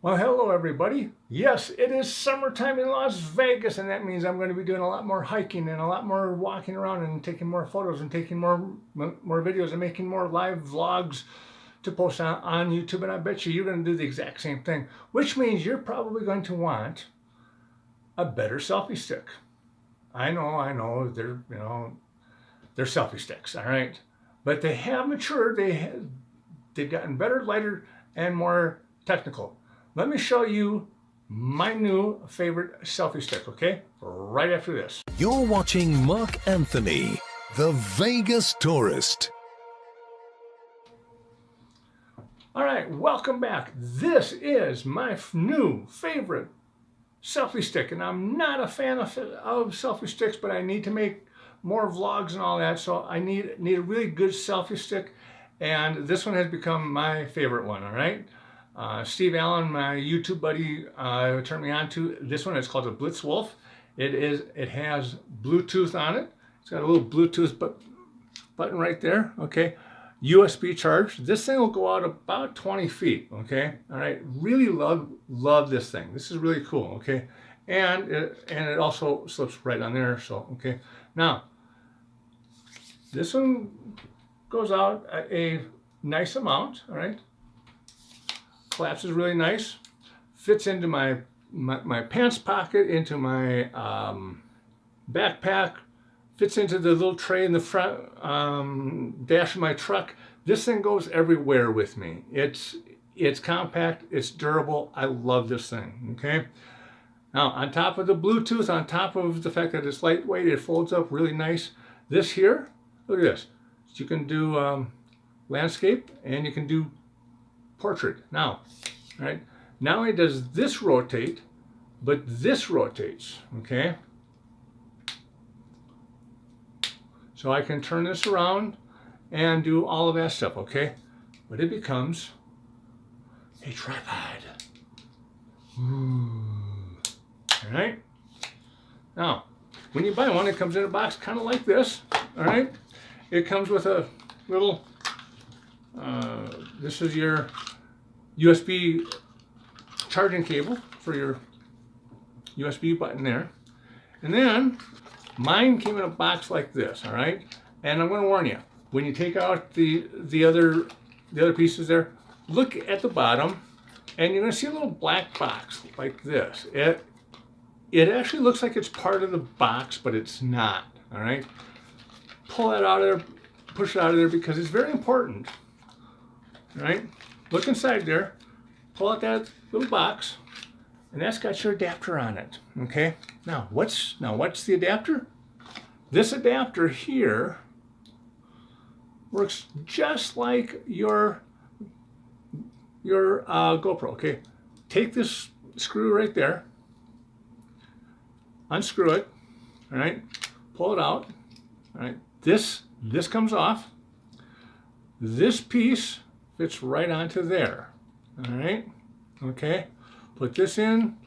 Well, hello everybody. Yes, it is summertime in Las Vegas, and that means I'm going to be doing a lot more hiking and a lot more walking around and taking more photos and taking more videos and making more live vlogs to post on YouTube. And I bet you're going to do the exact same thing, which means you're probably going to want a better selfie stick. I know, they're selfie sticks, all right, but they have matured. They've gotten better, lighter, and more technical. Let me show you my new favorite selfie stick, okay? Right after this. You're watching Mark Anthony, the Vegas tourist. All right, welcome back. This is my new favorite selfie stick, and I'm not a fan of selfie sticks, but I need to make more vlogs and all that, so I need a really good selfie stick, and this one has become my favorite one, all right? Steve Allen, my YouTube buddy, turned me on to this one. It's called a BlitzWolf. It has Bluetooth on it. It's got a little Bluetooth button right there. Okay, USB charge. This thing will go out about 20 feet. Okay, all right. Really love this thing. This is really cool. Okay, and it also slips right on there. So okay, now this one goes out a nice amount. All right. Collapses really nice, fits into my pants pocket, into my backpack, fits into the little tray in the front dash of my truck. This thing goes everywhere with me. It's compact, it's durable. I love this thing, okay? Now, on top of the Bluetooth, on top of the fact that it's lightweight, it folds up really nice. This here, look at this. You can do landscape and you can do portrait. Now, right? Not only does this rotate, but this rotates, okay? So I can turn this around and do all of that stuff, okay? But it becomes a tripod. Ooh. All right? Now, when you buy one, it comes in a box kind of like this, all right? It comes with a little, this is your USB charging cable for your USB button there. And then mine came in a box like this, all right? And I'm going to warn you, when you take out the other pieces there, look at the bottom and you're going to see a little black box like this. It actually looks like it's part of the box, but it's not, all right? Pull that out of there, push it out of there, because it's very important, all right? Look inside there, pull out that little box, and that's got your adapter on it, okay? Now, what's the adapter? This adapter here works just like your GoPro, okay? Take this screw right there, unscrew it, all right? Pull it out, all right? This comes off. This piece fits right onto there. All right, okay, put this in.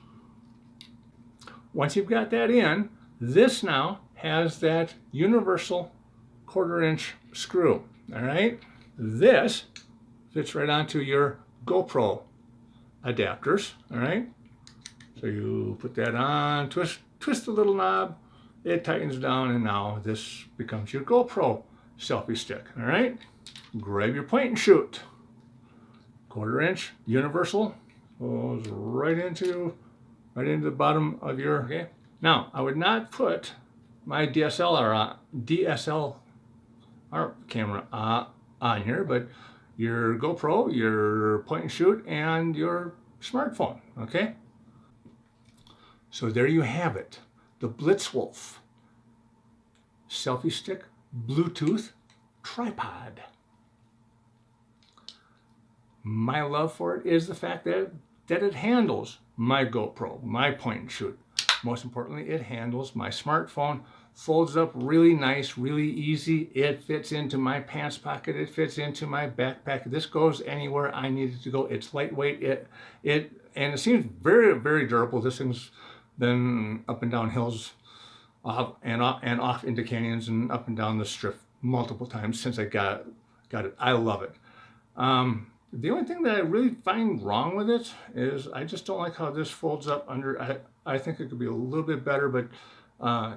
Once you've got that in, this now has that universal 1/4 inch screw. All right, this fits right onto your GoPro adapters. All right, so you put that on, twist the little knob, it tightens down, and now this becomes your GoPro selfie stick. All right, grab your point and shoot. 1/4 inch universal goes right into the bottom of your, okay? Now, I would not put my DSLR camera on here, but your GoPro, your point and shoot, and your smartphone, okay? So there you have it, the BlitzWolf Selfie Stick Bluetooth Tripod. My love for it is the fact that it handles my GoPro, my point and shoot. Most importantly, it handles my smartphone, folds up really nice, really easy. It fits into my pants pocket, it fits into my backpack. This goes anywhere I need it to go. It's lightweight, and it seems very, very durable. This thing's been up and down hills, and off into canyons and up and down the strip multiple times since I got it. I love it. The only thing that I really find wrong with it is I just don't like how this folds up under. I think it could be a little bit better, but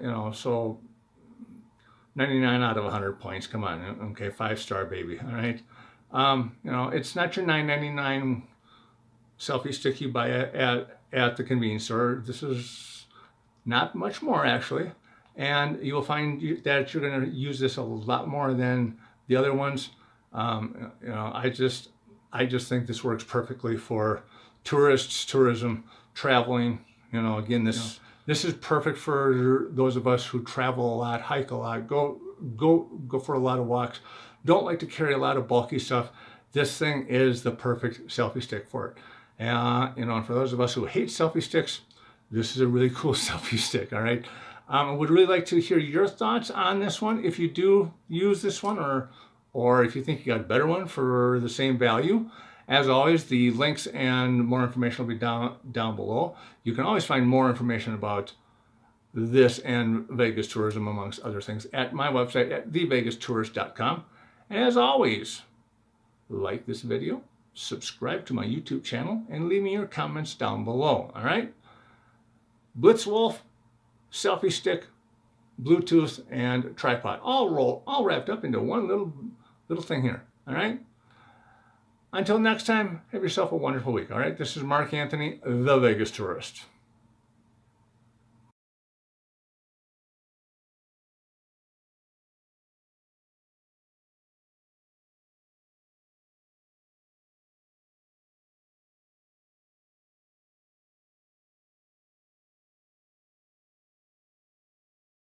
you know, so 99 out of 100 points. Come on, okay, 5-star baby. All right, you know, it's not your $9.99 selfie stick you buy at the convenience store. This is not much more actually, and you will find that you're going to use this a lot more than the other ones. You know, I just think this works perfectly for tourists, tourism, traveling. You know, again, this is perfect for those of us who travel a lot, hike a lot, go for a lot of walks, don't like to carry a lot of bulky stuff. This thing is the perfect selfie stick for it. You know, and for those of us who hate selfie sticks, this is a really cool selfie stick. All right. I would really like to hear your thoughts on this one. If you do use this one, or if you think you got a better one for the same value. As always, the links and more information will be down below. You can always find more information about this and Vegas tourism, amongst other things, at my website at thevegastourist.com. And as always, like this video, subscribe to my YouTube channel, and leave me your comments down below. All right? BlitzWolf Selfie Stick, Bluetooth, and tripod, all wrapped up into one little thing here. All right? Until next time, have yourself a wonderful week. All right? This is Mark Anthony, the Vegas Tourist.